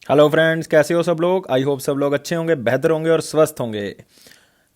Hello friends, कैसे हो सब लोग। आई होप सब लोग अच्छे होंगे, बेहतर होंगे और स्वस्थ होंगे।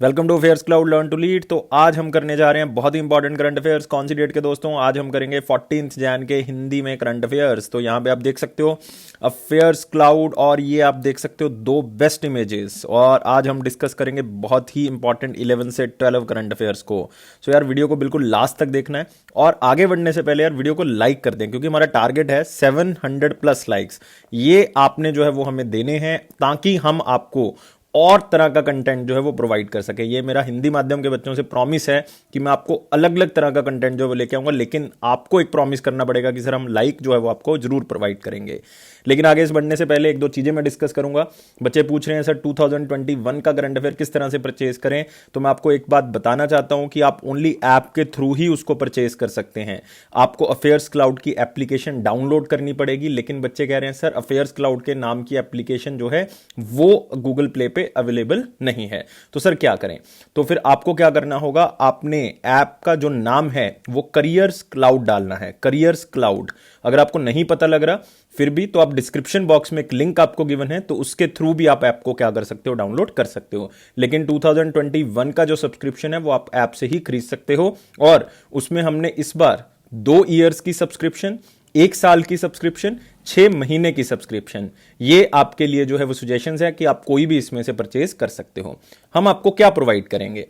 Welcome to affairs cloud learn to lead. तो आज हम करने जा रहे हैं बहुत ही इंपॉर्टेंट करंट अफेयर्स। कौन सी डेट के दोस्तों? आज हम करेंगे 14 जैन के हिंदी में करंट अफेयर्स। तो यहाँ पे आप देख सकते हो अफेयर्स क्लाउड, और ये आप देख सकते हो दो बेस्ट इमेजेस। और आज हम डिस्कस करेंगे बहुत ही इंपॉर्टेंट 11 से 12 करंट अफेयर्स को। सो यार वीडियो को बिल्कुल लास्ट तक देखना है, और आगे बढ़ने से पहले यार वीडियो को लाइक कर दें, क्योंकि हमारा टारगेट है 700 प्लस लाइक्स। ये आपने जो है वो हमें देने हैं, ताकि हम आपको और तरह का कंटेंट जो है वो प्रोवाइड कर सके। ये मेरा हिंदी माध्यम के बच्चों से प्रॉमिस है कि मैं आपको अलग अलग तरह का कंटेंट जो है वो लेके आऊंगा, लेकिन आपको एक प्रॉमिस करना पड़ेगा कि सर हम लाइक जो है वो आपको जरूर प्रोवाइड करेंगे। लेकिन आगे इस बढ़ने से पहले एक दो चीजें मैं डिस्कस करूंगा। बच्चे पूछ रहे हैं सर 2021 का करंट अफेयर किस तरह से परचेज करें। तो मैं आपको एक बात बताना चाहता हूं कि आप ओनली ऐप के थ्रू ही उसको परचेज कर सकते हैं। आपको अफेयर्स क्लाउड की एप्लीकेशन डाउनलोड करनी पड़ेगी, लेकिन बच्चे कह रहे हैं सर अफेयर्स क्लाउड के नाम की एप्लीकेशन जो है वो गूगल प्ले पे अवेलेबल नहीं है। तो सर क्या करें? तो फिर आपको क्या करना होगा, आपने ऐप का जो नाम है वो करियर्स क्लाउड डालना है। करियर्स क्लाउड अगर आपको नहीं पता लग रहा फिर भी, तो आप डिस्क्रिप्शन बॉक्स में एक लिंक आपको गिवन है, तो उसके थ्रू भी आप ऐप को क्या कर सकते हो, डाउनलोड कर सकते हो। लेकिन 2021 का जो सब्सक्रिप्शन है वो आप ऐप से ही खरीद सकते हो। और उसमें हमने इस बार 2 ईयर्स की सब्सक्रिप्शन, 1 साल की सब्सक्रिप्शन, 6 महीने की सब्सक्रिप्शन, ये आपके लिए जो है वो सजेशंस है कि आप कोई भी इसमें से परचेज कर सकते हो। हम आपको क्या प्रोवाइड करेंगे?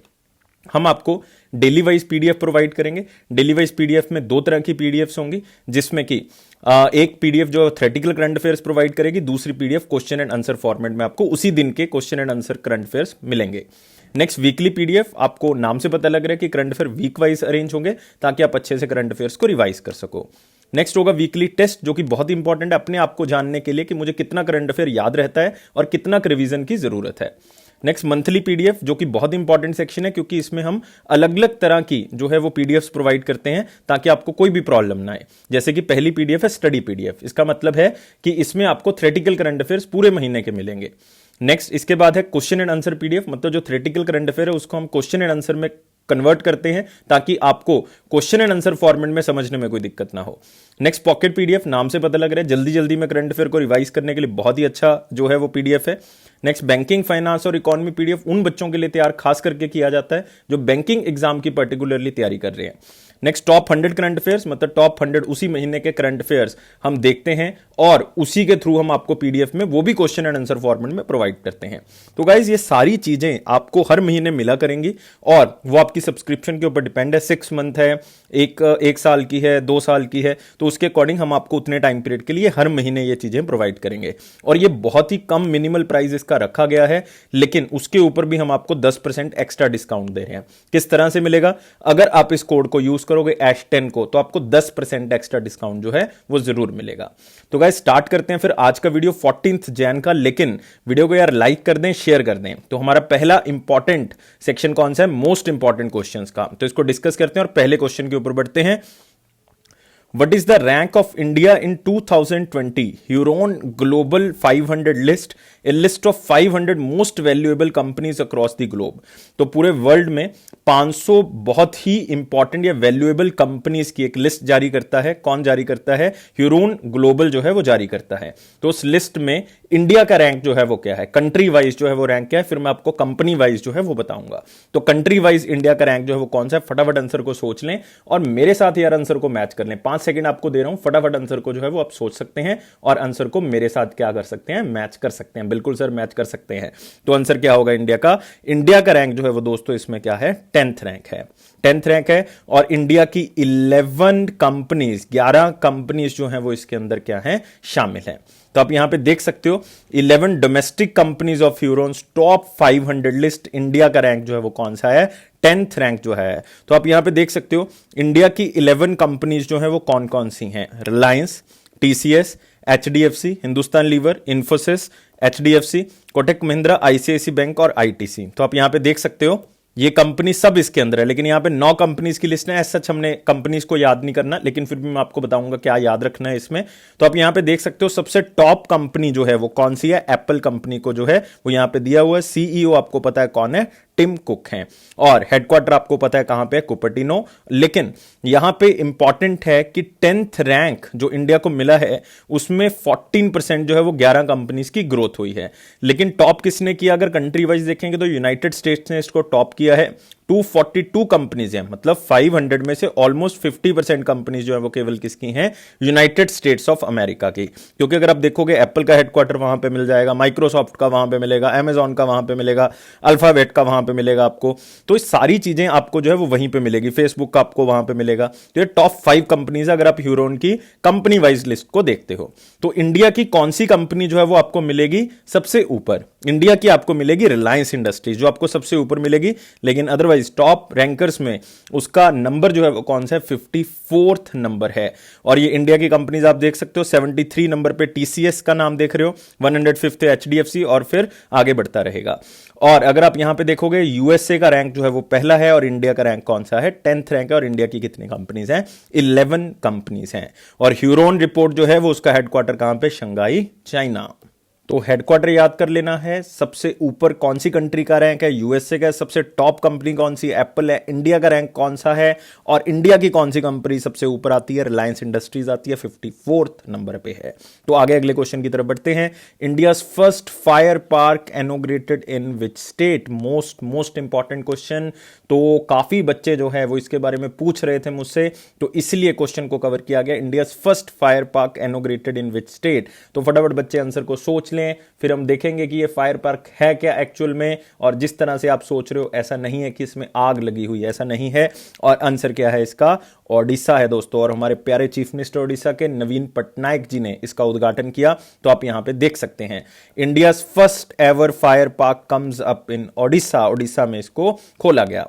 हम आपको डेली वाइज पीडीएफ प्रोवाइड करेंगे। डेली वाइज पीडीएफ में 2 तरह की पीडीएफ्स होंगी, जिसमें कि एक पीडीएफ जो थ्योरेटिकल करंट अफेयर्स प्रोवाइड करेगी, दूसरी PDF question and answer format में आपको उसी दिन के question and answer current affairs मिलेंगे। नेक्स्ट वीकली पीडीएफ, आपको नाम से पता लग रहा है कि current affair week wise arrange होंगे, ताकि आप अच्छे से करंट अफेयर्स को रिवाइज कर सको। नेक्स्ट होगा वीकली टेस्ट, जो कि बहुत इंपॉर्टेंट है अपने आप को जानने के लिए कि मुझे कितना करंट अफेयर याद रहता है और कितना रिवीजन की जरूरत है। नेक्स्ट मंथली पीडीएफ, जो कि बहुत इंपॉर्टेंट सेक्शन है, क्योंकि इसमें हम अलग अलग तरह की जो है वो पीडीएफ्स प्रोवाइड करते हैं, ताकि आपको कोई भी प्रॉब्लम ना आए। जैसे कि पहली पीडीएफ है स्टडी पीडीएफ। इसका मतलब है कि इसमें आपको थ्योरेटिकल करंट अफेयर्स पूरे महीने के मिलेंगे। नेक्स्ट इसके बाद है क्वेश्चन एंड आंसर पीडीएफ, मतलब जो थ्योरेटिकल करंट अफेयर है उसको हम क्वेश्चन एंड आंसर में कन्वर्ट करते हैं, ताकि आपको क्वेश्चन एंड आंसर फॉर्मेट में समझने में कोई दिक्कत ना हो। नेक्स्ट पॉकेट पीडीएफ, नाम से पता लग रहा है जल्दी जल्दी में करंट अफेयर को रिवाइज करने के लिए बहुत ही अच्छा जो है वो पीडीएफ है। नेक्स्ट बैंकिंग, फाइनेंस और इकोनॉमी पीडीएफ उन बच्चों के लिए तैयार खास करके किया जाता है जो बैंकिंग एग्जाम की पर्टिकुलरली तैयारी कर रहे हैं। नेक्स्ट टॉप 100 करंट अफेयर्स, मतलब टॉप 100 उसी महीने के करंट अफेयर्स हम देखते हैं, और उसी के थ्रू हम आपको पीडीएफ में वो भी क्वेश्चन एंड आंसर फॉर्मेट में प्रोवाइड करते हैं। तो गाइज ये सारी चीजें आपको हर महीने मिला करेंगी, और वो आपकी सब्सक्रिप्शन के ऊपर डिपेंड है। 6 मंथ है, एक साल की है, 2 साल की है, तो उसके अकॉर्डिंग हम आपको उतने टाइम पीरियड के लिए हर महीने ये चीजें प्रोवाइड करेंगे। और ये बहुत ही कम मिनिमल प्राइस इसका रखा गया है, लेकिन उसके ऊपर भी हम आपको 10% एक्स्ट्रा डिस्काउंट दे रहे हैं। किस तरह से मिलेगा? अगर आप इस कोड को यूज करोगे H10 को, तो आपको 10% एक्स्ट्रा डिस्काउंट जो है वो जरूर मिलेगा। तो गाइस स्टार्ट करते हैं फिर आज का वीडियो 14 जैन का। लेकिन वीडियो को यार लाइक कर दें, शेयर कर दें। तो हमारा पहला इंपॉर्टेंट सेक्शन कौन सा है? मोस्ट इंपॉर्टेंट क्वेश्चंस का। तो इसको डिस्कस करते हैं और पहले क्वेश्चन के ऊपर बढ़ते हैं। What is the rank of India in 2020 Huron Global 500 list, a list of 500 most valuable companies across the globe। तो पूरे वर्ल्ड में 500 बहुत ही इंपॉर्टेंट या वैल्यूएबल कंपनीज की एक लिस्ट जारी करता है। कौन जारी करता है? ह्यूरोन ग्लोबल जो है वो जारी करता है। तो उस लिस्ट में इंडिया का रैंक जो है वो क्या है, कंट्री वाइज जो है वो रैंक क्या है, फिर मैं आपको कंपनी वाइज जो है वो बताऊंगा। तो कंट्री वाइज इंडिया का रैंक जो है वो कौन सा है, फटाफट आंसर को सोच लें और मेरे साथ यार आंसर को मैच कर लें। 5 सेकंड आपको दे रहा हूं, फटाफट आंसर को जो है वो आप सोच सकते हैं और आंसर को मेरे साथ क्या कर सकते हैं, मैच कर सकते हैं। बिल्कुल सर मैच कर सकते हैं। तो आंसर क्या होगा इंडिया का? इंडिया का रैंक जो है वो दोस्तों इसमें क्या है, 10th रैंक है। 10th रैंक है, और इंडिया की 11 कंपनीज, 11 कंपनीज जो है वो इसके अंदर क्या है, शामिल है। तो आप यहां पे देख सकते हो 11 domestic companies of Hurun's top 500 list. India का रैंक जो है वो कौन सा है, 10th रैंक जो है। तो आप यहां पे देख सकते हो इंडिया की 11 कंपनीज जो है वो कौन कौन सी हैं। रिलायंस, टीसीएस, एचडीएफसी, हिंदुस्तान लीवर, इंफोसिस, एचडीएफसी, कोटक महिंद्रा, आईसीआईसी बैंक और आईटीसी। तो आप यहां पे देख सकते हो ये कंपनी सब इसके अंदर है, लेकिन यहां पे 9 कंपनीज की लिस्ट है। एज सच हमने कंपनीज को याद नहीं करना, लेकिन फिर भी मैं आपको बताऊंगा क्या याद रखना है इसमें। तो आप यहां पे देख सकते हो सबसे टॉप कंपनी जो है वो कौन सी है, एप्पल कंपनी को जो है वो यहां पे दिया हुआ है। सीईओ आपको पता है कौन है, टिम कुक हैं और हेडक्वार्टर आपको पता है कहां पे है, कुपर्टिनो। लेकिन यहां पे इंपॉर्टेंट है कि 10th रैंक जो इंडिया को मिला है उसमें 14% जो है वो 11 कंपनीज की ग्रोथ हुई है। लेकिन टॉप किसने किया, अगर कंट्री वाइज देखेंगे तो यूनाइटेड स्टेट्स ने इसको टॉप किया है। 242 कंपनीज हैं, मतलब 500 में से ऑलमोस्ट 50% कंपनीज जो है वो केवल किसकी हैं, यूनाइटेड स्टेट्स ऑफ अमेरिका की। क्योंकि अगर आप देखोगे एप्पल का हेडक्वार्टर वहां पे मिल जाएगा, माइक्रोसॉफ्ट का वहां पे मिलेगा, अमेजॉन का वहां पे मिलेगा, अल्फाबेट का वहां पे मिलेगा आपको। तो ये सारी चीजें आपको जो है वो वहीं पे मिलेगी, फेसबुक का आपको वहां पे मिलेगा। तो ये टॉप 5 कंपनीज अगर आप ह्यूरोन की कंपनी वाइज लिस्ट को देखते हो तो इंडिया की कौन सी कंपनी जो है वो आपको मिलेगी सबसे ऊपर, इंडिया की आपको मिलेगी रिलायंस इंडस्ट्रीज जो आपको सबसे ऊपर मिलेगी। लेकिन अदरवाइज टॉप रैंकर्स में उसका नंबर जो है वो कौन सा है, 54th नंबर है। और ये इंडिया की कंपनीज आप देख सकते हो, 73 नंबर पे टीसीएस का नाम देख रहे हो, 105th एचडीएफसी और फिर आगे बढ़ता रहेगा। और अगर आप यहां पे देखोगे यूएसए का रैंक जो है वो पहला है और इंडिया का रैंक कौन सा है, 10th रैंक है। और इंडिया की कितनी कंपनीज हैं, 11 कंपनीज हैं। और ह्यूरोन रिपोर्ट जो है वो उसका हेडक्वार्टर कहां पे, शंघाई, चाइना। तो हेडक्वार्टर याद कर लेना है, सबसे ऊपर कौन सी कंट्री का रैंक है, यूएसए का। सबसे टॉप कंपनी कौन सी, एप्पल है। इंडिया का रैंक कौन सा है और इंडिया की कौन सी कंपनी सबसे ऊपर आती है, रिलायंस इंडस्ट्रीज आती है, 54th नंबर पे है। तो आगे अगले क्वेश्चन की तरफ बढ़ते हैं। India's first fire park inaugurated in which state, most important question. तो काफी बच्चे जो है वो इसके बारे में पूछ रहे थे मुझसे, तो इसलिए क्वेश्चन को कवर किया गया। India's first fire park inaugurated in which state. तो फटाफट बच्चे आंसर को सोच लें, फिर हम देखेंगे कि ये फायर पार्क है क्या एक्चुअल में। और जिस तरह से आप सोच रहे हो ऐसा नहीं है कि इसमें आग लगी हुई है, ऐसा नहीं है। और आंसर क्या है इसका, ओडिशा है दोस्तों। और हमारे प्यारे चीफ मिनिस्टर ओडिशा के नवीन पटनायक जी ने इसका उद्घाटन किया, तो आप यहां पे देख सकते हैं। India first ever fire park comes up in Odisha, Odisha में इसको खोला गया।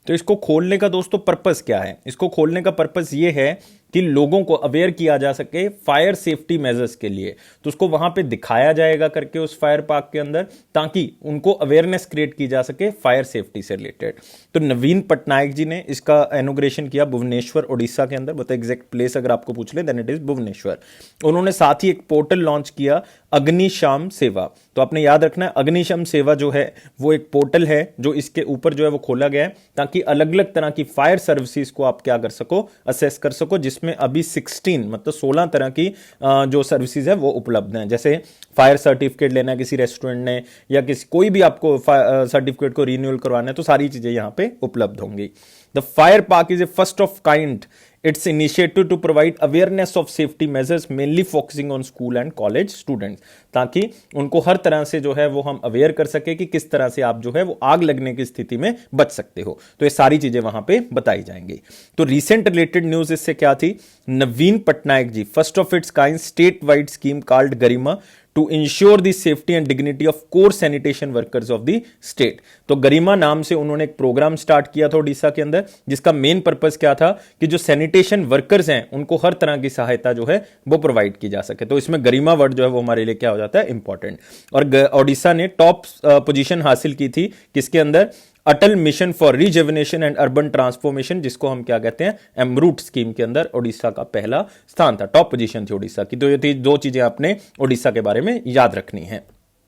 तो इसको खोलने का दोस्तों पर्पस क्या है, इसको खोलने का पर्पस ये है कि लोगों को अवेयर किया जा सके फायर सेफ्टी मेजर्स के लिए। तो उसको वहां पे दिखाया जाएगा करके उस फायर पार्क के अंदर, ताकि उनको अवेयरनेस क्रिएट की जा सके फायर सेफ्टी से रिलेटेड। तो नवीन पटनायक जी ने इसका इनॉग्रेशन किया भुवनेश्वर उड़ीसा के अंदर। बताओ एग्जैक्ट प्लेस अगर आपको पूछ ले देन इट इज भुवनेश्वर। उन्होंने साथ ही एक पोर्टल लॉन्च किया, अग्निशम सेवा। तो आपने याद रखना है, अग्निशम सेवा जो है वो एक पोर्टल है जो इसके ऊपर जो है वो खोला गया है, ताकि अलग अलग तरह की फायर सर्विसेज को आप क्या कर सको, असेस कर सको, जिसमें अभी 16 मतलब 16 तरह की जो सर्विसेज है वो उपलब्ध हैं। जैसे फायर सर्टिफिकेट लेना है किसी रेस्टोरेंट ने, या किसी कोई भी आपको सर्टिफिकेट को रिन्यूअल करवाना है, तो सारी चीजें यहां पे उपलब्ध होंगी। The fire park is a first of kind its initiative to provide awareness of safety measures mainly focusing on school and college students, ताकि उनको हर तरह से जो है वो हम अवेयर कर सके कि किस तरह से आप जो है वो आग लगने की स्थिति में बच सकते हो। तो ये सारी चीजें वहां पे बताई जाएंगी। तो रिसेंट रिलेटेड न्यूज इससे क्या थी, Naveen Patnaik ji first of its kind state wide scheme called Garima to ensure the safety and dignity of core sanitation workers of the state. तो गरिमा नाम से उन्होंने एक प्रोग्राम स्टार्ट किया था उड़ीसा के अंदर, जिसका मेन पर्पस क्या था कि जो सैनिटेशन वर्कर्स हैं उनको हर तरह की सहायता जो है वो प्रोवाइड की जा सके। तो इसमें गरिमा वर्ड जो है वो हमारे लिए क्या हो जाता है, इंपॉर्टेंट। और ओडिशा ने टॉप पोजीशन हासिल की थी किसके अंदर, Atal mission for rejuvenation and urban transformation, जिसको हम क्या कहते हैं, एमरूट स्कीम के अंदर ओडिशा का पहला स्थान था, टॉप पोजीशन थी ओडिशा की। तो ये थी दो चीजें आपने ओडिशा के बारे में याद रखनी है।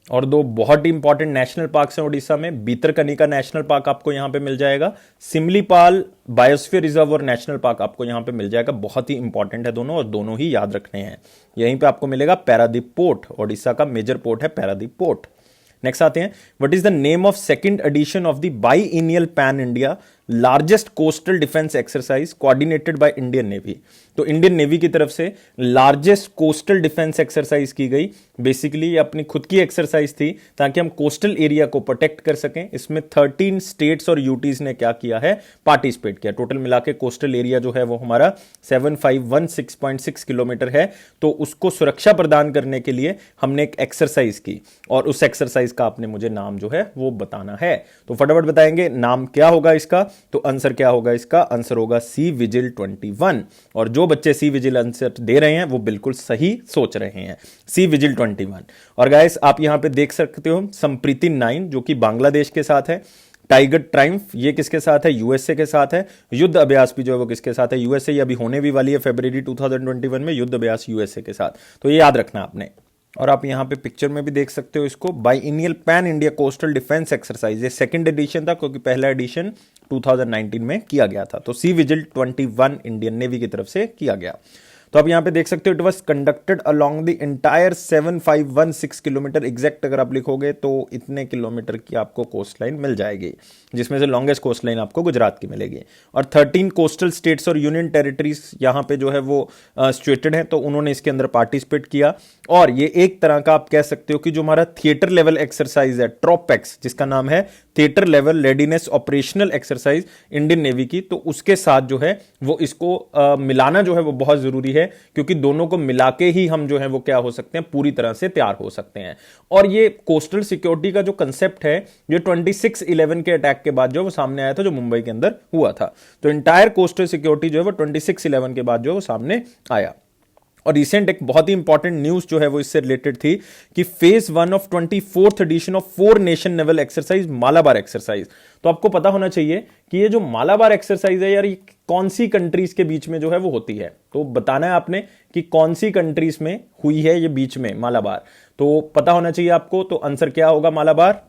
और दो बहुत ही इंपॉर्टेंट नेशनल पार्क्स हैं ओडिशा में, भीतरकनिका नेशनल पार्क आपको यहां पे मिल जाएगा, सिमलीपाल बायोस्फीयर रिजर्व और नेशनल पार्क आपको यहां पे मिल जाएगा। बहुत ही इंपॉर्टेंट है दोनों, और दोनों ही याद रखने हैं। यहीं पे आपको मिलेगा पैरादीप पोर्ट, ओडिशा का मेजर पोर्ट है पैरादीप पोर्ट। नेक्स्ट आते हैं, what is the name of second edition of the biennial pan India largest coastal defence exercise coordinated by Indian navy. तो इंडियन नेवी की तरफ से लार्जेस्ट कोस्टल डिफेंस एक्सरसाइज की गई। बेसिकली ये अपनी खुद की एक्सरसाइज थी ताकि हम कोस्टल एरिया को प्रोटेक्ट कर सकें। इसमें 13 स्टेट्स और यूटीज ने क्या किया है, पार्टिसिपेट किया। टोटल मिला के कोस्टल एरिया जो है वो हमारा 7516.6 किलोमीटर है। तो उसको सुरक्षा प्रदान करने के लिए हमने एक एक्सरसाइज की, और उस एक्सरसाइज का आपने मुझे नाम जो है वो बताना है। तो फटाफट बताएंगे नाम क्या होगा इसका। तो आंसर क्या होगा इसका, आंसर होगा सी विजिल 21। और जो बच्चे सी विजिल आंसर दे रहे हैं वो बिल्कुल सही सोच रहे हैं, सी विजिल 21। और गाइस आप यहां पे देख सकते हो संप्रीति 9 जो कि बांग्लादेश के साथ है, टाइगर ट्रायम्फ ये किसके साथ है, यूएसए के साथ है, युद्ध अभ्यास भी जो है वो किसके साथ है, यूएसए। ये अभी होने भी वाली है फरवरी 2021 में युद्ध अभ्यास यूएसए के साथ। तो ये याद रखना आपने। और आप यहाँ पे पिक्चर में भी देख सकते हो इसको, biennial pan India coastal defence exercise. ये सेकंड एडिशन था क्योंकि पहला एडिशन 2019 में किया गया था। तो सी विजिल 21 इंडियन नेवी की तरफ से किया गया। तो आप यहाँ पे देख सकते हो, it was conducted along the entire 7516 kilometre. Exact अगर आप लिखोगे तो इतने किलोमीटर की आपको कोस्ट लाइन मिल जाएगी, जिसमें से लॉन्गेस्ट कोस्ट लाइन आपको गुजरात की मिलेगी। और 13 कोस्टल स्टेट्स और यूनियन टेरिटरीज यहाँ पे जो है वो सिचुएटेड है, तो उन्होंने इसके अंदर पार्टिसिपेट किया। और ये एक तरह का आप कह सकते हो कि जो हमारा थिएटर लेवल एक्सरसाइज है, ट्रॉपेक्स, जिसका नाम है theatre level readiness operational exercise Indian navy की, तो उसके साथ जो है वो इसको मिलाना जो है वो बहुत जरूरी है, क्योंकि दोनों को मिला के ही हम जो है वो क्या हो सकते हैं, पूरी तरह से तैयार हो सकते हैं। और ये कोस्टल सिक्योरिटी का जो कंसेप्ट है, ये 26/11 के अटैक के बाद जो वो सामने आया था, जो मुंबई के अंदर हुआ था। तो इंटायर कोस्टल सिक्योरिटी जो है वो 26/11 के बाद जो वो सामने आया। और रिसेंट एक बहुत ही इंपॉर्टेंट न्यूज जो है वो इससे रिलेटेड थी कि phase 1 of 24th edition of 4 nation naval exercise Malabar exercise. तो आपको पता होना चाहिए कि ये जो मालाबार एक्सरसाइज है यार, ये कौन सी कंट्रीज के बीच में जो है वो होती है। तो बताना है आपने कि कौन सी कंट्रीज में हुई है ये बीच में मालाबार, तो पता होना चाहिए आपको। तो आंसर क्या होगा मालाबार?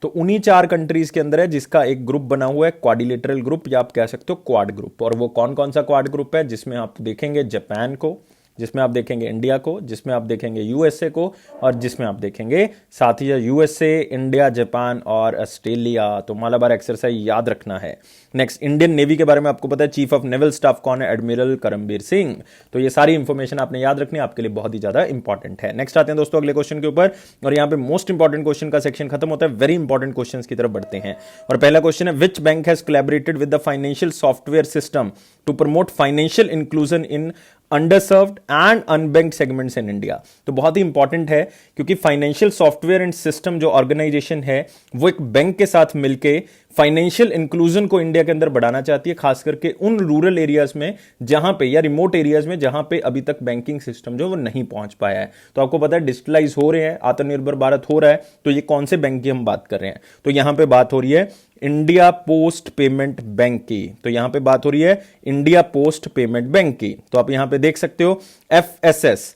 तो उन्हीं 4 कंट्रीज के अंदर है, जिसका एक ग्रुप बना हुआ है क्वाड्रिलेटरल ग्रुप, या आप कह सकते हो क्वाड ग्रुप। और वो कौन कौन सा क्वाड ग्रुप है? जिसमें आप देखेंगे जापान को, जिसमें आप देखेंगे इंडिया को, जिसमें आप देखेंगे यूएसए को, और जिसमें आप देखेंगे साथ ही यूएसए, इंडिया, जापान और ऑस्ट्रेलिया। तो मालाबार एक्सरसाइज याद रखना है। नेक्स्ट, इंडियन नेवी के बारे में आपको पता है चीफ ऑफ नेवल स्टाफ कौन है? एडमिरल करमबीर सिंह। तो ये सारी इंफॉर्मेशन आपने याद रखनी है, आपके लिए बहुत ही ज्यादा इंपॉर्टेंट है। नेक्स्ट आते हैं दोस्तों अगले क्वेश्चन के ऊपर, और यहाँ पे मोस्ट इंपॉर्टेंट क्वेश्चन का सेक्शन खत्म होता है, वेरी इंपॉर्टेंट क्वेश्चन की तरफ बढ़ते हैं। और पहला क्वेश्चन है, which bank has collaborated with the financial software system to promote financial inclusion in underserved and unbanked segments in India. तो बहुत ही इंपॉर्टेंट है, क्योंकि फाइनेंशियल सॉफ्टवेयर एंड सिस्टम जो ऑर्गेनाइजेशन है वो एक बैंक के साथ मिलकर फाइनेंशियल इंक्लूजन को इंडिया के अंदर बढ़ाना चाहती है, खास करके उन रूरल एरियाज में जहां पे, या रिमोट एरियाज में जहां पे अभी तक बैंकिंग सिस्टम जो वो नहीं पहुंच पाया है। तो आपको पता है डिजिटलाइज हो रहे हैं, आत्मनिर्भर भारत हो रहा है, तो ये कौन से बैंक की हम बात कर रहे हैं? तो यहां पे बात हो रही है इंडिया पोस्ट पेमेंट बैंक की। तो यहां पे बात हो रही है इंडिया पोस्ट पेमेंट बैंक की। तो आप यहां पे देख सकते हो FSS,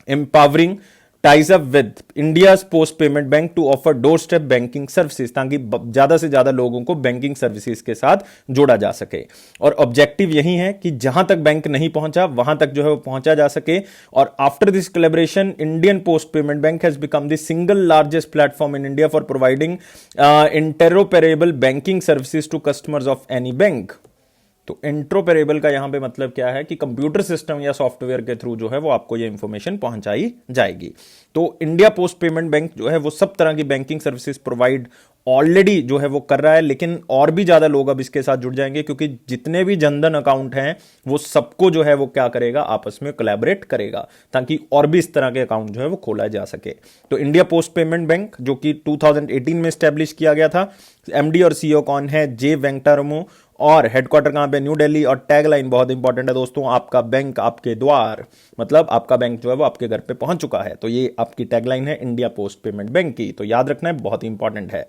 empowering ties up with India post payment bank to offer door step banking services, ताकि ज्यादा से ज्यादा लोगों को बैंकिंग सर्विसेज के साथ जोड़ा जा सके। और ऑब्जेक्टिव यही है कि जहां तक बैंक नहीं पहुंचा वहां तक जो है वो पहुंचा जा सके। और after this collaboration, Indian post payment bank has become the single largest platform in India for providing interoperable banking services to customers of any bank. तो इंटरऑपरेबल का यहां पे मतलब क्या है कि कंप्यूटर सिस्टम या सॉफ्टवेयर के थ्रू जो है वो आपको ये इंफॉर्मेशन पहुंचाई जाएगी। तो इंडिया पोस्ट पेमेंट बैंक जो है वो सब तरह की बैंकिंग सर्विसेज प्रोवाइड ऑलरेडी जो है वो कर रहा है, लेकिन और भी ज्यादा लोग अब इसके साथ जुड़ जाएंगे, क्योंकि जितने भी जनधन अकाउंट हैं वो सबको जो है वो क्या करेगा, आपस में कोलैबोरेट करेगा, ताकि और भी इस तरह के अकाउंट जो है वो खोला जा सके। तो इंडिया पोस्ट पेमेंट बैंक जो कि 2018 में स्टैब्लिश किया गया था, एमडी और सीईओ कौन है? जे वेंकटरमू। और हेडक्वार्टर कहां पे? न्यू दिल्ली। और टैगलाइन बहुत इंपॉर्टेंट है दोस्तों, आपका बैंक आपके द्वार, मतलब आपका बैंक जो है वो आपके घर पे पहुंच चुका है। तो ये आपकी टैगलाइन है इंडिया पोस्ट पेमेंट बैंक की, तो याद रखना है, बहुत ही इंपॉर्टेंट है।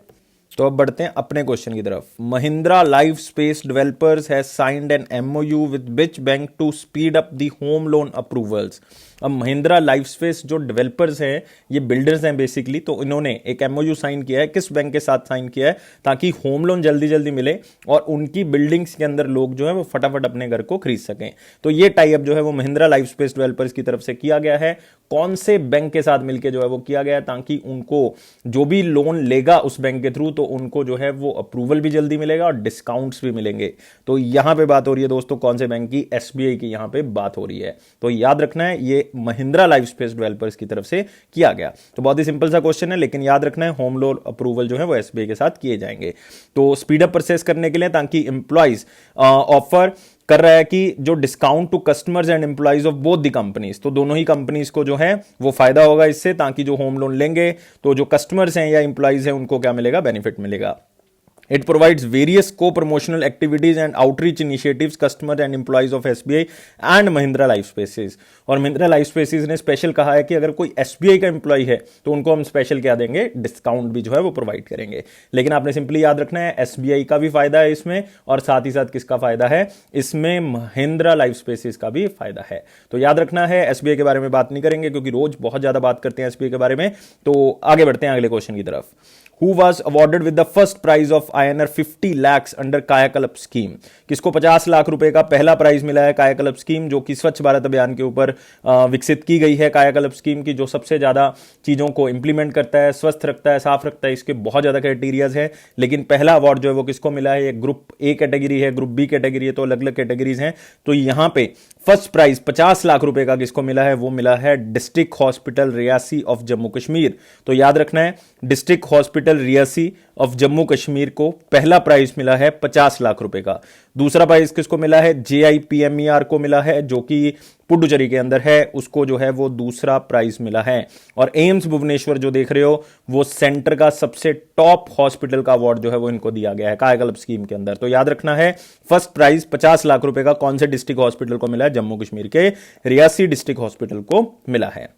तो अब बढ़ते हैं अपने क्वेश्चन की तरफ। Mahindra life space developers has signed an MOU with which bank to speed up the home loan approvals. अब महिंद्रा लाइफ स्पेस जो डेवलपर्स हैं, ये बिल्डर्स हैं बेसिकली, तो इन्होंने एक एमओयू साइन किया है। किस बैंक के साथ साइन किया है? ताकि होम लोन जल्दी जल्दी मिले और उनकी बिल्डिंग्स के अंदर लोग जो है वो फटाफट अपने घर को खरीद सकें। तो ये टाई अप जो है वो महिंद्रा लाइफ स्पेस डेवलपर्स की तरफ से किया गया है। कौन से बैंक के साथ मिलकर जो है वो किया गया है? ताकि उनको जो भी लोन लेगा उस बैंक के थ्रू, तो उनको जो है वो अप्रूवल भी जल्दी मिलेगा और डिस्काउंट्स भी मिलेंगे। तो यहां पे बात हो रही है दोस्तों कौन से बैंक की? एसबीआई की यहां पे बात हो रही है। तो याद रखना है ये महिंद्रा लाइफ स्पेस डेवलपर्स की तरफ से किया गया। तो बहुत ही सिंपल सा क्वेश्चन है, लेकिन याद रखना है होम लोन अप्रूवल जो है वो एसबीआई के साथ किए जाएंगे। तो स्पीड अप प्रोसेस करने के लिए, ताकि एम्प्लॉइज ऑफर कर रहा है कि जो discount to customers and employees of both the companies, तो दोनों ही कंपनीज को जो है वो फायदा होगा इससे, ताकि जो होम लोन लेंगे तो जो कस्टमर्स हैं या एम्प्लॉइज हैं उनको क्या मिलेगा? बेनिफिट मिलेगा। It provides various co-promotional activities and outreach initiatives customer and employees of SBI and Mahindra Life Spaces. और महिंद्रा लाइफ स्पेसेस ने स्पेशल कहा है कि अगर कोई SBI का एम्प्लॉय है तो उनको हम स्पेशल क्या देंगे, डिस्काउंट भी जो है वो प्रोवाइड करेंगे। लेकिन आपने सिंपली याद रखना है SBI का भी फायदा है इसमें, और साथ ही साथ किसका फायदा है इसमें, महिंद्रा लाइफ स्पेसेस का भी फायदा है। तो याद रखना है, SBI के बारे में बात नहीं करेंगे क्योंकि रोज बहुत ज्यादा बात करते हैं SBI के बारे में। तो आगे बढ़ते हैं अगले क्वेश्चन की तरफ। Who was awarded with the first prize of INR 50 lakhs under कायाकल्प स्कीम? किसको 50 लाख रुपए का पहला प्राइज मिला है कायाकल्प स्कीम, जो कि स्वच्छ भारत अभियान के ऊपर विकसित की गई है। कायाकल्प स्कीम की जो सबसे ज्यादा चीजों को इंप्लीमेंट करता है, स्वस्थ रखता है, साफ रखता है, इसके बहुत ज्यादा क्राइटेरियाज है। लेकिन पहला अवार्ड जो है वो किसको मिला है, ये ग्रुप ए कैटेगरी है, ग्रुप बी कैटेगरी है, तो अलग अलग कैटेगरीज हैं। तो यहां पे फर्स्ट प्राइज 50 लाख रुपए का किसको मिला है, वो मिला है district hospital Reasi of Jammu Kashmir. तो याद रखना है, district hospital Reasi of Jammu Kashmir को पहला प्राइज मिला है 50 लाख रुपए का। दूसरा प्राइज किसको मिला है, JIPMER को मिला है, जो कि पुडुचेरी के अंदर है, उसको जो है वो दूसरा प्राइज मिला है। और एम्स भुवनेश्वर जो देख रहे हो, वो सेंटर का सबसे टॉप हॉस्पिटल का अवार्ड जो है वो इनको दिया गया है कायाकल्प स्कीम के अंदर। तो याद रखना है, फर्स्ट प्राइज 50 लाख रुपए का कौन से डिस्ट्रिक्ट हॉस्पिटल को मिला है, जम्मू कश्मीर के रियासी डिस्ट्रिक्ट हॉस्पिटल को मिला है।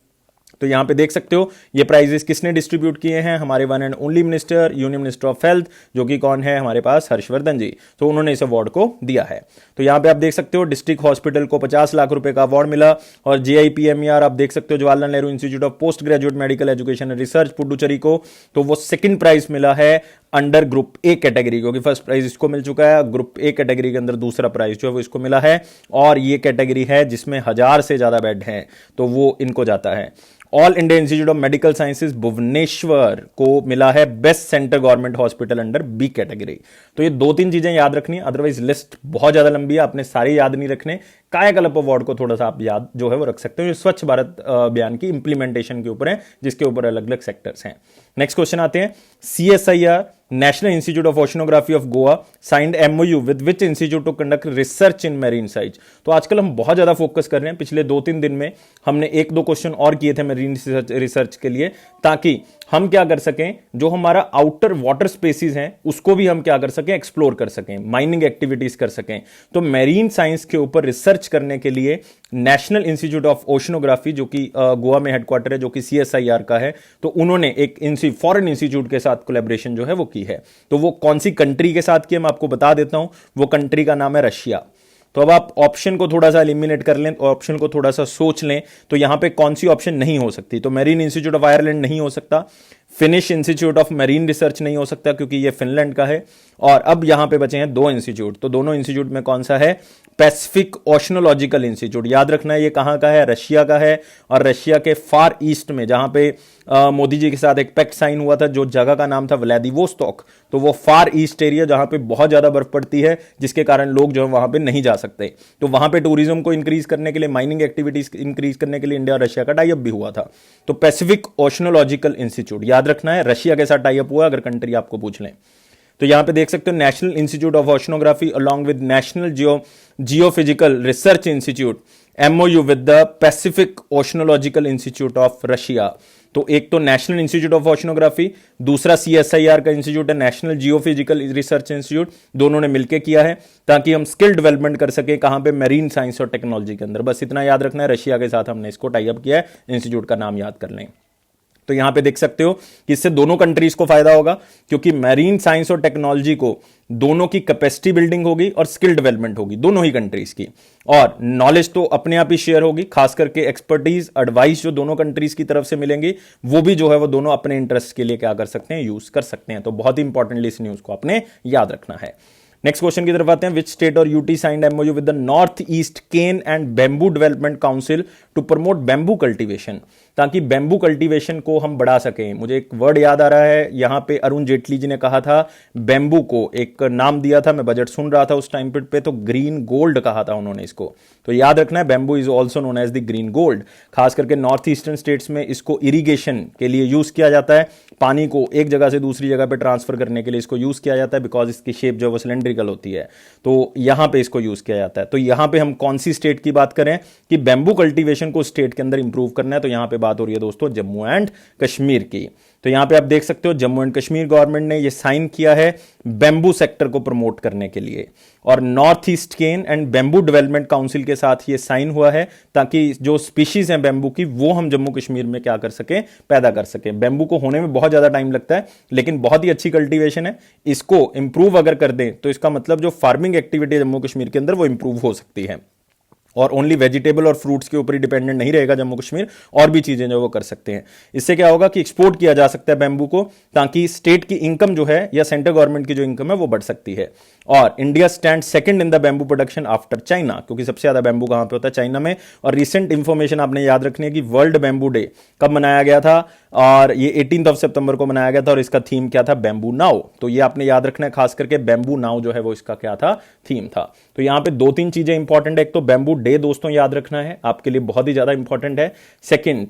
तो यहां पे देख सकते हो ये प्राइजेस किसने डिस्ट्रीब्यूट किए हैं, हमारे one and only minister, union minister of health, जो कि कौन है हमारे पास, हर्षवर्धन जी। तो उन्होंने इस अवार्ड को दिया है। तो यहां पे आप देख सकते हो डिस्ट्रिक्ट हॉस्पिटल को 50 लाख रुपए का अवार्ड मिला, और JIPMER आप देख सकते हो Jawaharlal Nehru institute of post graduate medical education and research Puducherry को, तो वो सेकंड प्राइज मिला है अंडर ग्रुप ए कैटेगरी, क्योंकि फर्स्ट प्राइज इसको मिल चुका है, ग्रुप ए कैटेगरी के अंदर दूसरा प्राइज जो है वो इसको मिला है। और ये कैटेगरी है जिसमें 1000 से ज्यादा बेड हैं, तो वो इनको जाता है। All India institute of medical sciences Bhubaneswar को मिला है best center government hospital under B category. तो ये 2-3 चीजें याद रखनी है, अदरवाइज लिस्ट बहुत ज्यादा लंबी है, आपने सारे याद नहीं रखने। कायाकल्प अवार्ड को थोड़ा सा आप याद जो है वो रख सकते हो, ये स्वच्छ भारत अभियान की इंप्लीमेंटेशन के ऊपर है, जिसके ऊपर अलग अलग सेक्टर्स हैं। नेक्स्ट क्वेश्चन आते हैं, CSIR national institute of oceanography of Goa signed MOU with which institute to conduct research in marine science. तो आजकल हम बहुत ज्यादा फोकस कर रहे हैं, पिछले 2-3 दिन में हमने 1-2 क्वेश्चन और किए थे मैरीन रिसर्च के लिए, ताकि हम क्या कर सकें, जो हमारा आउटर वाटर स्पेसिस हैं उसको भी हम क्या कर सकें, एक्सप्लोर कर सकें, माइनिंग एक्टिविटीज कर सकें। तो मैरीन साइंस के ऊपर रिसर्च करने के लिए नेशनल इंस्टीट्यूट ऑफ ओशनोग्राफी, जो कि गोवा में हेडक्वार्टर है, जो कि CSIR का है, तो उन्होंने एक फॉरेन इंस्टीट्यूट के साथ कोलैबोरेशन जो है वो की है। तो वो कौन सी कंट्री के साथ की है मैं आपको बता देता हूं, वो कंट्री का नाम है रशिया। तो अब आप ऑप्शन को थोड़ा सा एलिमिनेट कर लें, ऑप्शन को थोड़ा सा सोच लें, तो यहां पे कौन सी ऑप्शन नहीं हो सकती। तो मैरीन इंस्टीट्यूट ऑफ आयरलैंड नहीं हो सकता, finish institute of marine research नहीं हो सकता क्योंकि ये फिनलैंड का है, और अब यहां पे बचे हैं 2 इंस्टीट्यूट। तो दोनों इंस्टीट्यूट में कौन सा है, पैसिफिक ओशनोलॉजिकल इंस्टीट्यूट। याद रखना है ये कहां का है, रशिया का है, और रशिया के फार ईस्ट में, जहां पे मोदी जी के साथ एक पैक्ट साइन हुआ था, जो जगह का नाम था व्लादिवोस्तोक, तो वो फार ईस्ट एरिया जहां पे बहुत ज्यादा बर्फ पड़ती है, जिसके कारण लोग जो है वहां पे नहीं जा सकते। तो वहां पे टूरिज्म को इंक्रीज करने के लिए, माइनिंग एक्टिविटीज इंक्रीज करने के लिए इंडिया और रशिया का टाइअप भी हुआ था। तो पैसिफिक ओशनोलॉजिकल इंस्टीट्यूट याद रखना है, रशिया के साथ टाइअप हुआ, अगर कंट्री आपको पूछ लें। तो यहां पे देख सकते हो national institute of oceanography along with national geophysical research institute MOU with the Pacific oceanological institute of Russia. तो एक तो नेशनल इंस्टीट्यूट ऑफ ओशनोग्राफी, दूसरा CSIR का इंस्टीट्यूट है नेशनल जियोफिजिकल रिसर्च इंस्टीट्यूट, दोनों ने मिलकर किया है ताकि हम स्किल डेवलपमेंट कर सके, कहां पे, मैरीन साइंस और टेक्नोलॉजी के अंदर। बस इतना याद रखना है, रशिया के साथ हमने इसको टाई अप किया है, इंस्टीट्यूट का नाम याद कर लें। तो यहां पे देख सकते हो कि इससे दोनों कंट्रीज को फायदा होगा, क्योंकि मैरीन साइंस और टेक्नोलॉजी को दोनों की कैपेसिटी बिल्डिंग होगी और स्किल डेवलपमेंट होगी, दोनों ही कंट्रीज की। और नॉलेज तो अपने आप ही शेयर होगी, खास करके एक्सपर्टीज, एडवाइस जो दोनों कंट्रीज की तरफ से मिलेंगी, वो भी जो है वो दोनों अपने इंटरेस्ट के लिए क्या कर सकते हैं, यूज कर सकते हैं। तो बहुत ही इंपॉर्टेंटली इस न्यूज को आपने याद रखना है। नेक्स्ट क्वेश्चन की तरफ आते हैं, विच स्टेट और UT signed MOU with the north east cane and bamboo development council to promote bamboo cultivation, ताकि बैम्बू कल्टीवेशन को हम बढ़ा सकें। मुझे एक वर्ड याद आ रहा है, यहां पे अरुण जेटली जी ने कहा था, बैम्बू को एक नाम दिया था, मैं बजट सुन रहा था उस टाइम पे, तो ग्रीन गोल्ड कहा था उन्होंने इसको। तो याद रखना है, bamboo is also known as the green gold. खास करके नॉर्थ ईस्टर्न स्टेट्स में इसको इरिगेशन के लिए यूज किया जाता है, पानी को एक जगह से दूसरी जगह पे ट्रांसफर करने के लिए इसको यूज किया जाता है, बिकॉज इसकी शेप जो है वो सिलेंड्रिकल सिलेंड्रिकल होती है, तो यहां पे इसको यूज किया जाता है। तो यहां पे हम कौन सी स्टेट की बात करें कि बैम्बू कल्टीवेशन को स्टेट के अंदर इंप्रूव करना है, तो यहां पे बात हो रही है दोस्तों जम्मू एंड कश्मीर की। तो यहां पे आप देख सकते हो जम्मू एंड कश्मीर गवर्नमेंट ने ये साइन किया है बैम्बू सेक्टर को प्रमोट करने के लिए, और north east cane and bamboo development council के साथ ये साइन हुआ है ताकि जो स्पीशीज हैं बैम्बू की वो हम जम्मू कश्मीर में क्या कर सके, पैदा कर सके। बैम्बू को होने में बहुत ज्यादा टाइम लगता है, लेकिन बहुत ही अच्छी कल्टीवेशन है। इसको इंप्रूव अगर कर दें तो इसका मतलब जो फार्मिंग एक्टिविटी जम्मू कश्मीर के अंदर वो इंप्रूव हो सकती है, और ओनली वेजिटेबल और फ्रूट्स के ऊपर ही डिपेंडेंट नहीं रहेगा जम्मू कश्मीर, और भी चीजें जो वो कर सकते हैं। इससे क्या होगा कि एक्सपोर्ट किया जा सकता है बैम्बू को, ताकि स्टेट की इनकम जो है या सेंट्रल गवर्नमेंट की जो इनकम है वो बढ़ सकती है। और India stand second in the bamboo production after China, क्योंकि सबसे ज्यादा बैम्बू कहां पे होता है, चाइना में। और रिसेंट इंफॉर्मेशन आपने याद रखनी है कि वर्ल्ड बैम्बू डे कब मनाया गया था, और ये 18 सितंबर को मनाया गया था, और इसका थीम क्या था, बैम्बू नाउ। तो ये आपने याद रखना है, खास करके बैम्बू नाउ जो है वो इसका क्या था, थीम था। तो यहां पे दो तीन चीजें इंपॉर्टेंट है। एक तो बैम्बू डे दोस्तों याद रखना है, आपके लिए बहुत ही ज्यादा इंपॉर्टेंट है। सेकंड,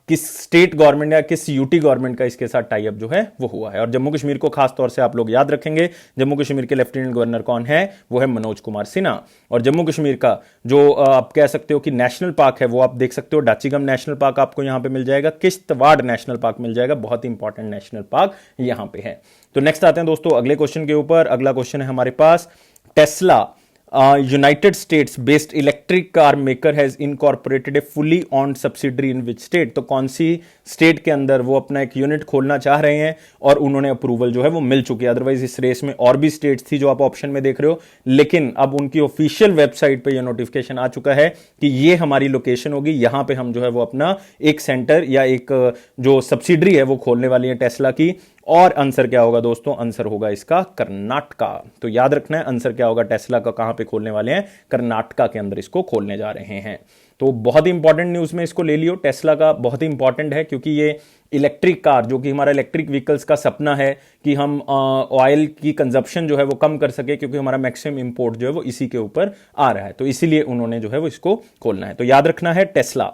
किस स्टेट गवर्नमेंट या किस यूटी गवर्नमेंट का इसके साथ टाई अप जो है वो हुआ है। और जम्मू कश्मीर को खास तौर से आप लोग याद रखेंगे, जम्मू कश्मीर के लेफ्टिनेंट गवर्नर कौन है, वो है मनोज कुमार सिन्हा। और जम्मू कश्मीर का जो आप कह सकते हो कि नेशनल पार्क है, वो आप देख सकते हो डाचीगम नेशनल पार्क आपको यहां पे मिल जाएगा, किश्तवाड़ नेशनल पार्क मिल जाएगा, बहुत ही इंपॉर्टेंट नेशनल पार्क यहां पे है। तो नेक्स्ट आते हैं दोस्तों अगले क्वेश्चन के ऊपर। अगला क्वेश्चन है हमारे पास, Tesla United States based electric car maker has incorporated a fully owned subsidiary in which state. तो कौन सी स्टेट के अंदर वो अपना एक यूनिट खोलना चाह रहे हैं, और उन्होंने अप्रूवल जो है वो मिल चुकी है। अदरवाइज इस रेस में और भी स्टेट्स थी जो आप ऑप्शन में देख रहे हो, लेकिन अब उनकी ऑफिशियल वेबसाइट पे ये नोटिफिकेशन आ चुका है कि ये हमारी लोकेशन होगी, यहां पे हम जो है वो अपना एक सेंटर या एक जो सब्सिडरी है वो खोलने वाली है टेस्ला की। और आंसर क्या होगा दोस्तों, आंसर होगा इसका कर्नाटका। तो याद रखना है आंसर क्या होगा, टेस्ला का कहां पे खोलने वाले हैं, कर्नाटका के अंदर इसको खोलने जा रहे हैं। तो बहुत ही इंपॉर्टेंट न्यूज में इसको ले लियो, टेस्ला का बहुत ही इंपॉर्टेंट है, क्योंकि ये इलेक्ट्रिक कार जो कि हमारा इलेक्ट्रिक व्हीकल्स का सपना है कि हम ऑयल की कंजप्शन जो है वो कम कर सके, क्योंकि हमारा मैक्सिमम इंपोर्ट जो है वो इसी के ऊपर आ रहा है। तो इसीलिए उन्होंने जो है वो इसको खोलना है। तो याद रखना है टेस्ला।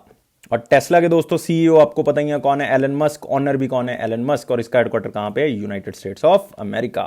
और टेस्ला के दोस्तों सीईओ आपको पता ही है कौन है, एलन मस्क। ऑनर भी कौन है, एलन मस्क। और इसका हेडक्वार्टर कहां पे है, United states of America.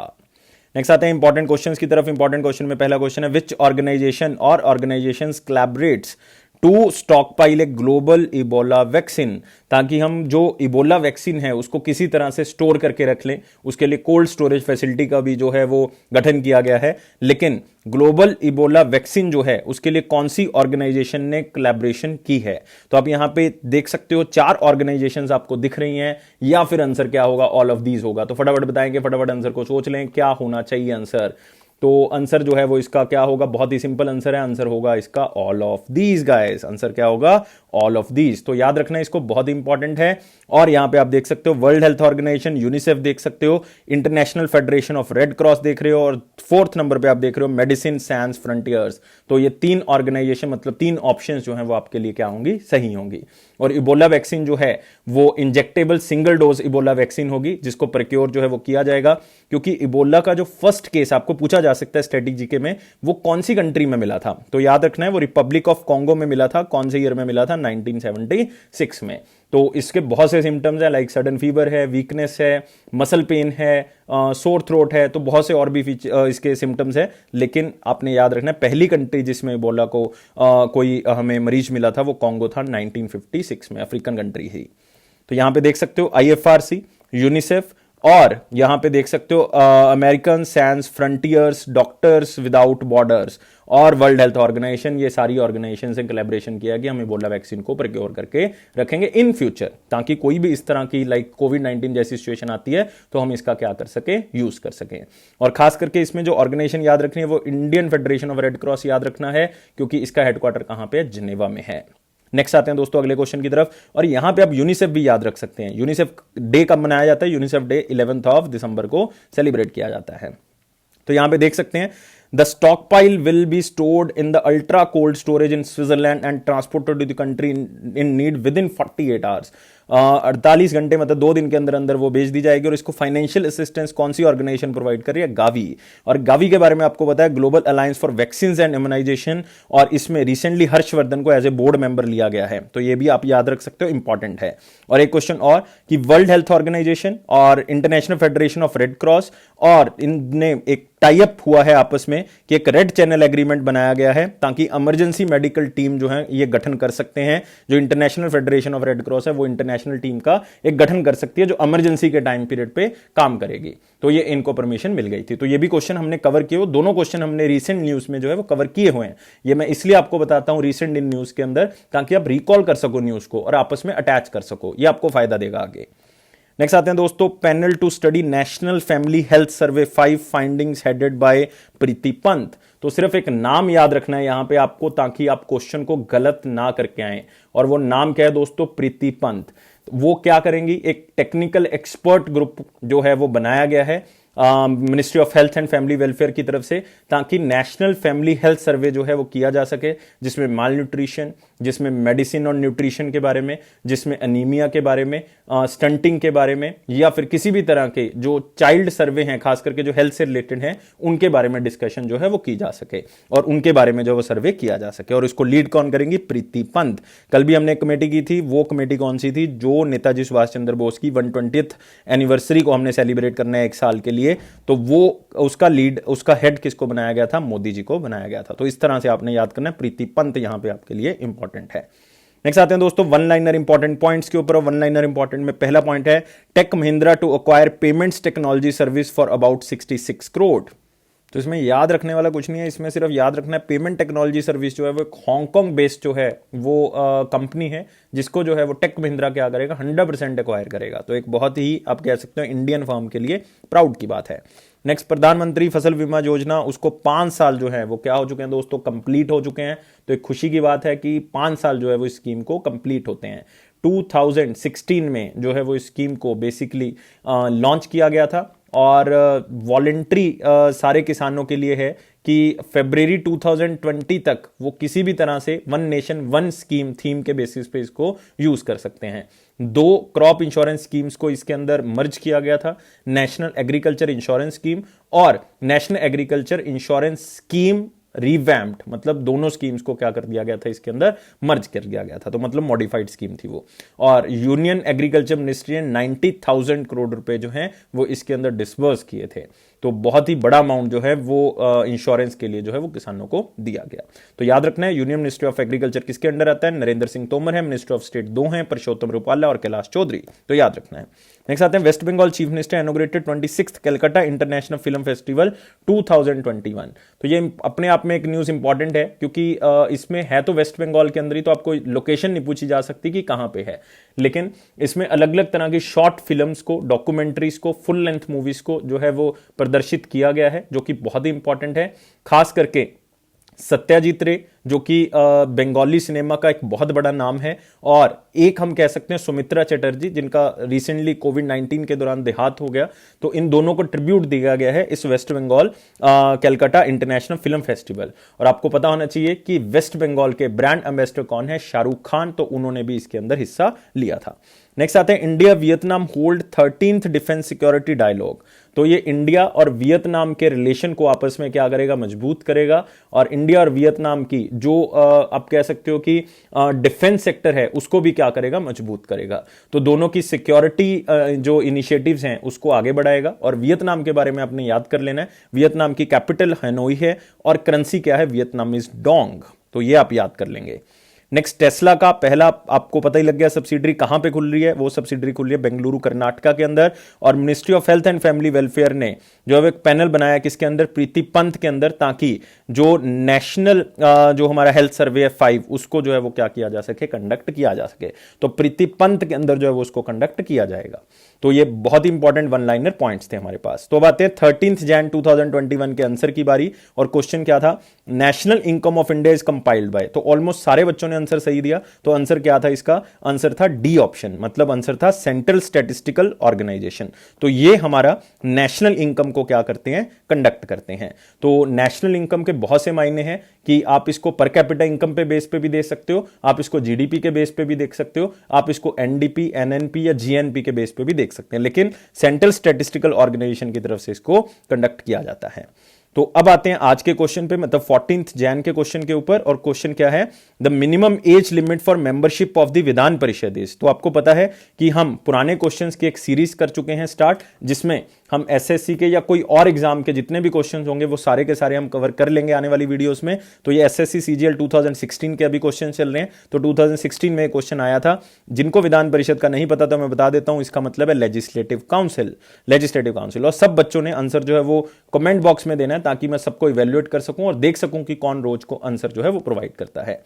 Next आते हैं इंपॉर्टेंट क्वेश्चंस की तरफ। इंपॉर्टेंट क्वेश्चन में पहला क्वेश्चन है, which organisation or organisations collaborates to stockpile a global Ebola vaccine. ताकि हम जो इबोला वैक्सीन है उसको किसी तरह से स्टोर करके रख लें, उसके लिए कोल्ड स्टोरेज फैसिलिटी का भी जो है वो गठन किया गया है। लेकिन ग्लोबल इबोला वैक्सीन जो है उसके लिए कौन सी ऑर्गेनाइजेशन ने कोलैबोरेशन की है। तो आप यहां पे देख सकते हो 4 ऑर्गेनाइजेशंस आपको दिख रही हैं, या फिर आंसर क्या होगा, ऑल ऑफ दीज होगा। तो फटाफट बताएंगे, फटाफट आंसर को सोच लें क्या होना चाहिए आंसर। तो आंसर जो है वो इसका क्या होगा, बहुत ही सिंपल आंसर है, आंसर होगा इसका all of these guys. Answer क्या होगा, ऑल ऑफ दीज। तो याद रखना इसको, बहुत इंपॉर्टेंट है। और यहां पे आप देख सकते हो वर्ल्ड हेल्थ ऑर्गेनाइजेशन, यूनिसेफ देख सकते हो, international federation of red cross देख रहे हो, और 4th नंबर पे आप देख रहे हो मेडिसिन सैंस फ्रंटियर्स। तो ये 3 ऑर्गेनाइजेशन, मतलब 3 ऑप्शंस जो हैं वो आपके लिए क्या होंगी, सही होंगी। और इबोला वैक्सीन जो है वो injectable single dose Ebola vaccine होगी, जिसको प्रोक्योर जो है वो किया जाएगा। क्योंकि इबोला का जो फर्स्ट केस आपको पूछा जा सकता है स्ट्रेटेजी के में, वो कौन सी कंट्री में मिला था। तो याद रखना है वो रिपब्लिक ऑफ कॉन्गो में मिला था। कौन से ईयर में मिला था, 1976 में। तो इसके बहुत से सिम्टम्स हैं, लाइक सडन फीवर है, वीकनेस है, मसल पेन है, सोर थ्रोट है, तो बहुत से और भी इसके सिम्टम्स है। लेकिन आपने याद रखना है पहली कंट्री जिसमें इबोला को कोई हमें मरीज मिला था वो कॉन्गो था, 1956 में, अफ्रीकन कंट्री ही। तो यहां पे देख सकते हो IFRC, यूनिसेफ, और यहां पे देख सकते हो American sans frontiers, doctors without borders और वर्ल्ड हेल्थ ऑर्गेनाइजेशन। ये सारी ऑर्गेनाइजेशन से कोलैबोरेशन किया कि हम इबोला वैक्सीन को प्रोक्योर करके रखेंगे इन फ्यूचर, ताकि कोई भी इस तरह की लाइक कोविड-19 जैसी सिचुएशन आती है तो हम इसका क्या कर सके, यूज कर सकें। और खास करके इसमें जो ऑर्गेनाइजेशन याद रखनी है वो Indian federation of red cross याद रखना है, क्योंकि इसका हेडक्वार्टर कहां पे है, जिनेवा में है। नेक्स्ट आते हैं दोस्तों अगले क्वेश्चन की तरफ, और यहां पे आप यूनिसेफ भी याद रख सकते हैं। यूनिसेफ डे कब मनाया जाता है, यूनिसेफ डे 11 दिसंबर को सेलिब्रेट किया जाता है। तो यहां पे देख सकते हैं the stock pile will be stored in the ultra cold storage in Switzerland and transported to the country in need with in 48 hours. 48 घंटे मतलब 2 दिन के अंदर अंदर वो भेज दी जाएगी। और इसको फाइनेंशियल असिस्टेंस कौन सी ऑर्गेनाइजेशन प्रोवाइड कर रही है? गावी। और गावी के बारे में आपको पता है, global alliance for vaccine and immunization, और इसमें रिसेंटली हर्षवर्धन को एज ए बोर्ड मेंबर लिया गया है। तो ये भी आप याद रख सकते हो, इंपॉर्टेंट है। और एक क्वेश्चन और कि वर्ल्ड हेल्थ ऑर्गेनाइजेशन और international federation of red cross और इनने एक टाई अप हुआ है आपस में कि एक रेड चैनल एग्रीमेंट बनाया गया है ताकि इमरजेंसी मेडिकल टीम जो है ये गठन कर सकते हैं। जो international federation of red cross है वो इंटरनेशनल टीम का एक गठन कर सकती है जो इमरजेंसी के टाइम पीरियड पे काम करेगी। तो ये इनको परमिशन मिल गई थी। तो ये भी क्वेश्चन हमने कवर किए, दोनों क्वेश्चन हमने रीसेंट न्यूज में जो है वो कवर किए हुए हैं। ये मैं इसलिए आपको बताता हूं रीसेंट इन न्यूज के अंदर, ताकि आप रिकॉल कर सको न्यूज को और आपस में अटैच कर सको। ये आपको फायदा देगा आगे। नेक्स्ट आते हैं दोस्तों, panel to study national family health survey 5 findings headed by Preeti Pant. तो सिर्फ एक नाम याद रखना है यहां पे आपको, ताकि आप क्वेश्चन को गलत ना करके आए। और वो नाम क्या है दोस्तों? प्रीति पंत। वो क्या करेंगी? एक टेक्निकल एक्सपर्ट ग्रुप जो है वो बनाया गया है ministry of health and family welfare की तरफ से, ताकि नेशनल फैमिली हेल्थ सर्वे जो है वो किया जा सके, जिसमें माल न्यूट्रिशन, जिसमें मेडिसिन और न्यूट्रिशन के बारे में, जिसमें अनीमिया के बारे में, स्टंटिंग के बारे में, या फिर किसी भी तरह के जो चाइल्ड सर्वे हैं खास करके जो हेल्थ से रिलेटेड हैं उनके बारे में डिस्कशन जो है वो की जा सके और उनके बारे में जो वो सर्वे किया जा सके। और इसको लीड कौन करेंगी? प्रीति पंत। कल भी हमने एक कमेटी की थी, वो कमेटी कौन सी थी? जो नेताजी सुभाष चंद्र बोस की 120th एनिवर्सरी को हमने सेलिब्रेट करना है 1 साल के लिए, तो वो उसका लीड, उसका हेड किसको बनाया गया था? मोदी जी को बनाया गया था। तो इस तरह से आपने याद करना है, प्रीति पंत यहां पे आपके लिए इंपॉर्टेंट है। नेक्स्ट आते हैं दोस्तों वन लाइनर इंपॉर्टेंट पॉइंट्स के ऊपर। वन लाइनर इंपॉर्टेंट में पहला पॉइंट है tech Mahindra to acquire payments technology service for about 66 crore. तो इसमें याद रखने वाला कुछ नहीं है, इसमें सिर्फ याद रखना है पेमेंट टेक्नोलॉजी सर्विस जो है वो हांगकांग बेस्ड जो है वो कंपनी है, जिसको जो है वो टेक महिंद्रा क्या करेगा? 100% एक्वायर करेगा। तो एक बहुत ही आप कह सकते हो इंडियन फर्म के लिए प्राउड की बात है। नेक्स्ट, प्रधानमंत्री फसल बीमा योजना, उसको 5 साल जो है वो क्या हो चुके हैं दोस्तों? कंप्लीट हो चुके हैं। तो एक खुशी की बात है कि 5 साल जो है वो इस स्कीम को कंप्लीट होते हैं। 2016 में जो है वो इस स्कीम को बेसिकली लॉन्च किया गया था और वॉलेंट्री सारे किसानों के लिए है कि फरवरी 2020 तक वो किसी भी तरह से one nation one scheme theme के बेसिस पे इसको यूज कर सकते हैं। 2 क्रॉप इंश्योरेंस स्कीम्स को इसके अंदर मर्ज किया गया था, नेशनल एग्रीकल्चर इंश्योरेंस स्कीम और national agriculture insurance scheme revamped, मतलब दोनों स्कीम्स को क्या कर दिया गया था? इसके अंदर मर्ज कर दिया गया था। तो मतलब मॉडिफाइड स्कीम थी वो। और यूनियन एग्रीकल्चर मिनिस्ट्री ने 90,000 करोड़ रुपए जो हैं वो इसके अंदर डिस्बर्स किए थे। तो बहुत ही बड़ा अमाउंट जो है वो इंश्योरेंस के लिए जो है वो किसानों को दिया गया। तो याद रखना है, यूनियन मिनिस्ट्री ऑफ एग्रीकल्चर किसके अंडर आता है? नरेंद्र सिंह तोमर है। मिनिस्टर ऑफ स्टेट 2 हैं, परषोत्तम रूपाला और कैलाश चौधरी। तो याद रखना है। नेक्स्ट आते हैं, West Bengal chief minister inaugurated 26th Calcutta international film festival 2021। तो ये अपने आप में एक न्यूज इंपॉर्टेंट है, क्योंकि इसमें है तो वेस्ट बंगाल के अंदर ही, तो आपको लोकेशन नहीं पूछी जा सकती कि कहां पे है, लेकिन इसमें अलग अलग तरह की शॉर्ट फिल्म्स को, डॉक्यूमेंट्रीज को, फुल लेंथ मूवीज को जो है वो प्रदर्शित किया गया है, जो कि बहुत ही इंपॉर्टेंट है। खास करके सत्याजीत रे जो कि बंगाली सिनेमा का एक बहुत बड़ा नाम है, और एक हम कह सकते हैं सुमित्रा चटर्जी जिनका रिसेंटली कोविड-19 के दौरान देहांत हो गया। तो इन दोनों को ट्रिब्यूट दिया गया है इस West Bengal Calcutta international film festival. और आपको पता होना चाहिए कि वेस्ट बंगाल के ब्रांड एम्बेसडर कौन है? शाहरुख खान। तो उन्होंने भी इसके अंदर हिस्सा लिया था। नेक्स्ट आते हैं, India Vietnam hold 13th defence security dialogue. तो ये इंडिया और वियतनाम के रिलेशन को आपस में क्या करेगा? मजबूत करेगा। और इंडिया और वियतनाम की जो आप कह सकते हो कि डिफेंस सेक्टर है उसको भी क्या करेगा? मजबूत करेगा। तो दोनों की सिक्योरिटी जो इनिशिएटिव्स हैं उसको आगे बढ़ाएगा। और वियतनाम के बारे में आपने याद कर लेना है, वियतनाम की कैपिटल हनोई है और करेंसी क्या है? Vietnamese Dong. तो ये आप याद कर लेंगे। नेक्स्ट, टेस्ला का पहला आपको पता ही लग गया सब्सिडरी कहां पे खुल रही है? वो सब्सिडरी खुल रही है बेंगलुरु कर्नाटका के अंदर। और ministry of health and family welfare ने जो है एक पैनल बनाया किसके अंदर? प्रीति पंत के अंदर, ताकि जो नेशनल जो हमारा हेल्थ सर्वे है 5 उसको जो है वो क्या किया जा सके? कंडक्ट किया जा सके। तो प्रीति पंत के अंदर जो है वो उसको कंडक्ट किया जाएगा। तो ये बहुत ही इंपॉर्टेंट वन लाइनर पॉइंट्स थे हमारे पास। तो बात है 13th Jan 2021 के आंसर की बारी। और क्वेश्चन क्या था? National income of India is compiled bye. तो ऑलमोस्ट सारे बच्चों ने आंसर सही दिया, तो आंसर क्या था इसका? आंसर था डी ऑप्शन, मतलब आंसर था सेंट्रल स्टैटिस्टिकल ऑर्गेनाइजेशन। तो ये हमारा नेशनल इनकम को क्या करते हैं? कंडक्ट करते हैं। तो नेशनल इनकम के बहुत से मायने हैं कि आप इसको पर कैपिटा इनकम पे बेस पे भी दे सकते हो, आप इसको जीडीपी के बेस पे भी देख सकते हो, आप इसको एनडीपी, एनएनपी या जीएनपी के बेस पे भी देख सकते हैं, लेकिन सेंट्रल स्टैटिस्टिकल ऑर्गेनाइजेशन की तरफ से इसको कंडक्ट किया जाता है। तो अब आते हैं आज के क्वेश्चन पे, मतलब 14th जैन के क्वेश्चन के ऊपर। और क्वेश्चन क्या है? The minimum age limit for membership of the Vidhan Parishad is. तो आपको पता है कि हम पुराने क्वेश्चंस की एक सीरीज कर चुके हैं स्टार्ट, जिसमें हम एसएससी के या कोई और एग्जाम के जितने भी क्वेश्चंस होंगे वो सारे के सारे हम कवर कर लेंगे आने वाली वीडियोस में। तो ये एसएससी सीजीएल 2016 के अभी क्वेश्चन चल रहे हैं। तो 2016 में क्वेश्चन आया था, जिनको विधान परिषद का नहीं पता तो मैं बता देता हूं, इसका मतलब है लेजिस्लेटिव काउंसिल। Legislative council. और सब बच्चों ने आंसर जो है वो कमेंट बॉक्स में देना है, ताकि मैं सबको इवेल्युएट कर सकूं और देख सकूं कि कौन रोज को आंसर जो है वो प्रोवाइड करता है।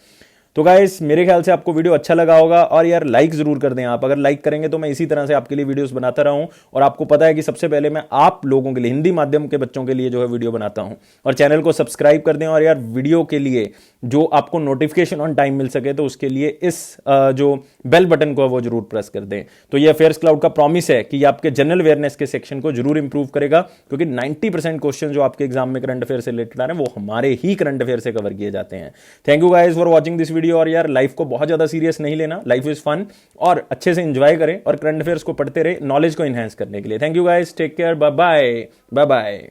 तो गाइस, मेरे ख्याल से आपको वीडियो अच्छा लगा होगा, और यार लाइक जरूर कर दें आप। अगर लाइक करेंगे तो मैं इसी तरह से आपके लिए वीडियोस बनाता रहूं। और आपको पता है कि सबसे पहले मैं आप लोगों के लिए, हिंदी माध्यम के बच्चों के लिए जो है वीडियो बनाता हूं। और चैनल को सब्सक्राइब कर दें, और यार वीडियो के लिए जो आपको नोटिफिकेशन ऑन टाइम मिल सके तो उसके लिए इस जो बेल बटन को है वो जरूर प्रेस कर दें। तो ये अफेयर्स क्लाउड का प्रॉमिस है कि आपके जनरल अवेयरनेस के सेक्शन को जरूर इंप्रूव करेगा, क्योंकि 90% क्वेश्चन जो आपके एग्जाम में करंट अफेयर से रिलेटेड आ रहे हैं वो हमारे ही करंट अफेयर से कवर किए जाते हैं। Thank you guys for watching this video. और यार लाइफ को बहुत ज्यादा सीरियस नहीं लेना, लाइफ इज फन, और अच्छे से एंजॉय करें और करंट अफेयर्स को पढ़ते रहे नॉलेज को एनहांस करने के लिए। Thank you guys, take care, bye bye, bye bye.